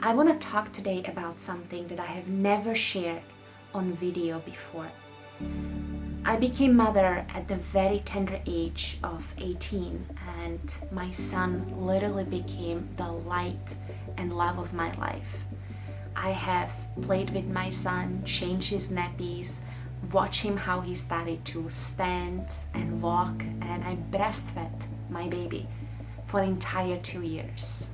I want to talk today about something that I have never shared on video before. I became mother at the very tender age of 18, and my son literally became the light and love of my life. I have played with my son, changed his nappies, watched him how he started to stand and walk, and I breastfed my baby for entire 2 years.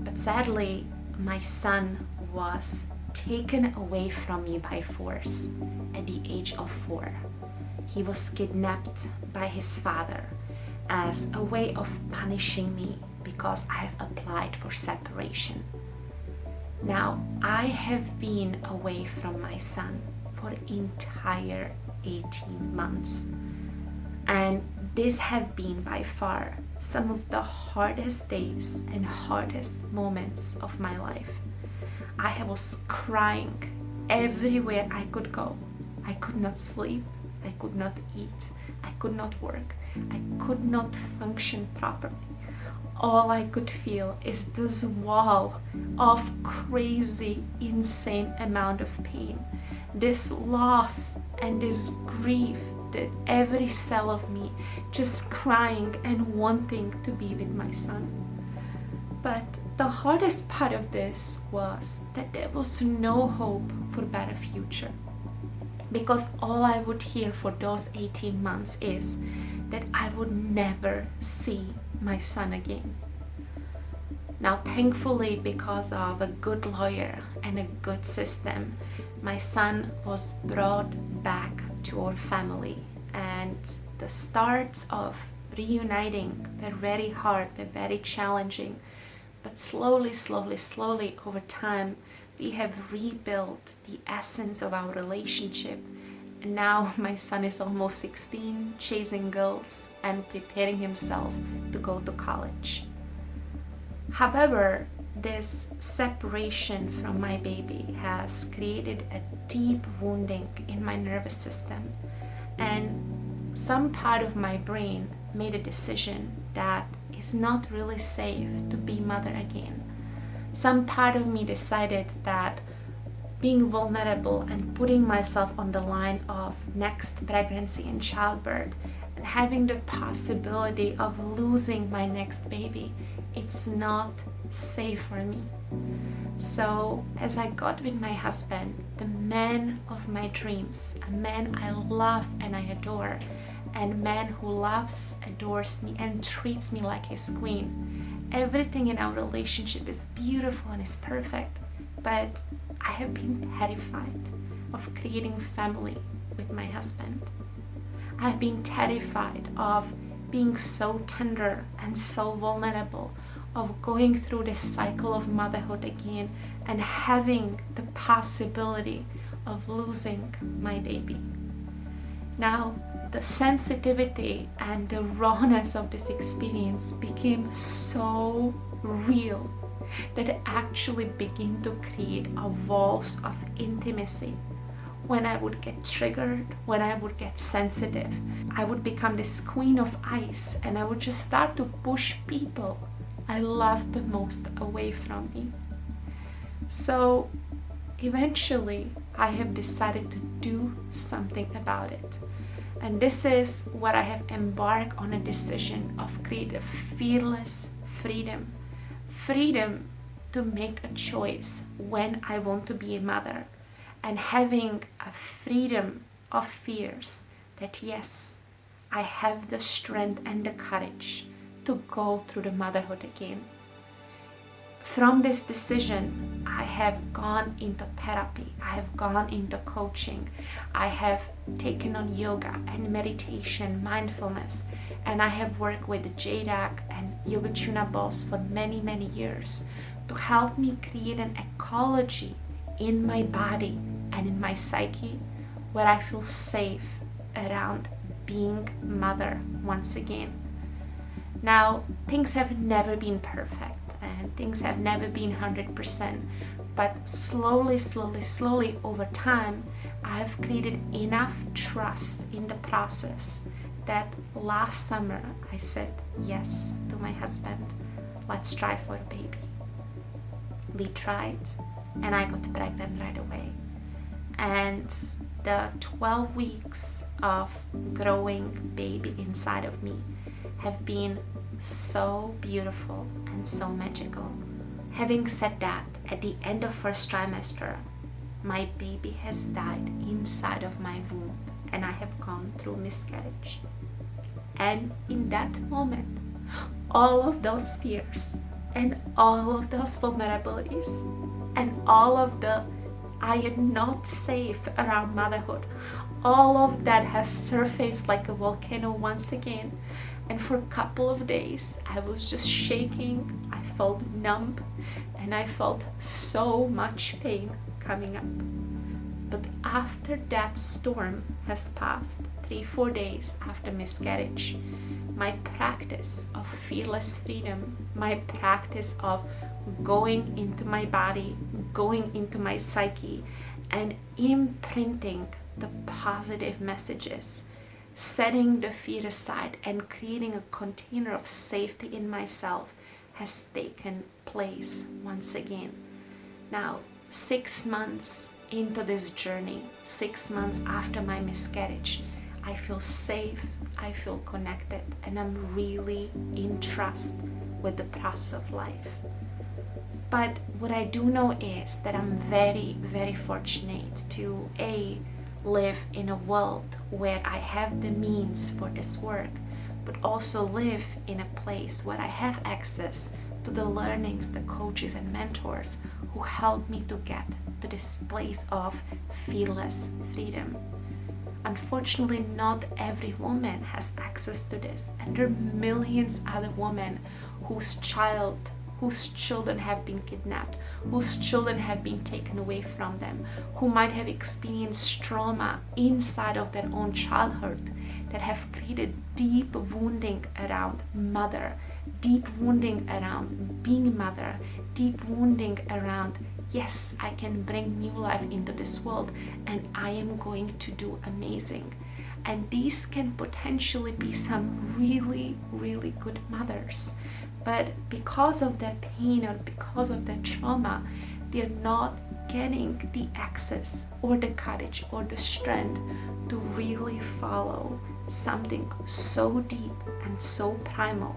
But sadly, my son was taken away from me by force at the age of 4. He was kidnapped by his father as a way of punishing me because I have applied for separation. Now, I have been away from my son for entire 18 months. And this have been by far some of the hardest days and hardest moments of my life. I was crying everywhere I could go. I could not sleep, I could not eat, I could not work, I could not function properly. All I could feel is this wall of crazy, insane amount of pain, this loss and this grief, that every cell of me just crying and wanting to be with my son. But the hardest part of this was that there was no hope for a better future, because all I would hear for those 18 months is that I would never see my son again. Now, thankfully, because of a good lawyer and a good system, my son was brought back to our family, and the starts of reuniting were very hard, were very challenging, but slowly over time, we have rebuilt the essence of our relationship. And now my son is almost 16, chasing girls and preparing himself to go to college. However, this separation from my baby has created a deep wounding in my nervous system, and some part of my brain made a decision that it's not really safe to be mother again. Some part of me decided that being vulnerable and putting myself on the line of next pregnancy and childbirth and having the possibility of losing my next baby, it's not safe for me. So as I got with my husband, the man of my dreams, a man I love and I adore, and a man who loves, adores me and treats me like his queen, everything in our relationship is beautiful and is perfect, but I have been terrified of creating family with my husband. I've been terrified of being so tender and so vulnerable, of going through this cycle of motherhood again and having the possibility of losing my baby. Now, the sensitivity and the rawness of this experience became so real that it actually began to create a walls of intimacy. When I would get triggered, when I would get sensitive, I would become this queen of ice, and I would just start to push people I loved the most away from me. So eventually I have decided to do something about it. And this is what I have embarked on, a decision of create a fearless freedom. Freedom to make a choice when I want to be a mother, and having a freedom of fears that yes, I have the strength and the courage to go through the motherhood again. From this decision, I have gone into therapy, I have gone into coaching, I have taken on yoga and meditation, mindfulness, and I have worked with JDAC and Yoga Tuna Balls for many years to help me create an ecology in my body and in my psyche where I feel safe around being mother once again. Now, things have never been perfect and things have never been 100%, but slowly over time, I have created enough trust in the process that last summer I said yes to my husband. Let's try for a baby. we tried, and I got pregnant right away. And the 12 weeks of growing baby inside of me have been so beautiful and so magical. Having said that, at the end of first trimester, my baby has died inside of my womb, and I have gone through miscarriage. And in that moment, all of those fears and all of those vulnerabilities and all of the I am not safe around motherhood, all of that has surfaced like a volcano once again. And for a couple of days, I was just shaking, I felt numb, and I felt so much pain coming up. But after that storm has passed, 3-4 days after miscarriage, my practice of fearless freedom, my practice of going into my body, going into my psyche, and imprinting the positive messages, setting the fear aside and creating a container of safety in myself has taken place once again. Now, 6 months into this journey, 6 months after my miscarriage, I feel safe, I feel connected, and I'm really in trust with the process of life. But what I do know is that I'm very, very fortunate to live in a world where I have the means for this work, but also live in a place where I have access to the learnings, the coaches and mentors who helped me to get to this place of fearless freedom. Unfortunately, not every woman has access to this, and there are millions other women whose children have been kidnapped, whose children have been taken away from them, who might have experienced trauma inside of their own childhood that have created deep wounding around mother, deep wounding around being mother, deep wounding around, yes, I can bring new life into this world and I am going to do amazing. And these can potentially be some really, really good mothers. But because of their pain or because of their trauma, they're not getting the access or the courage or the strength to really follow something so deep and so primal,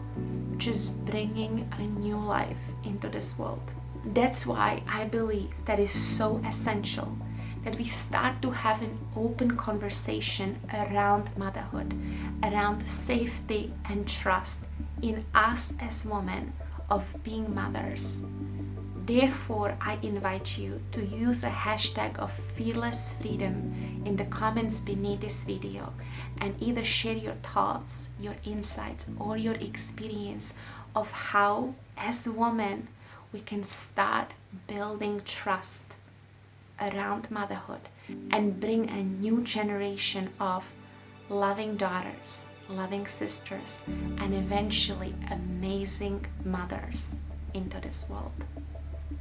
which is bringing a new life into this world. That's why I believe that is so essential that we start to have an open conversation around motherhood, around safety and trust in us as women of being mothers. Therefore, I invite you to use a hashtag of fearless freedom in the comments beneath this video and either share your thoughts, your insights, or your experience of how, as women, we can start building trust around motherhood and bring a new generation of loving daughters, loving sisters, and eventually amazing mothers into this world.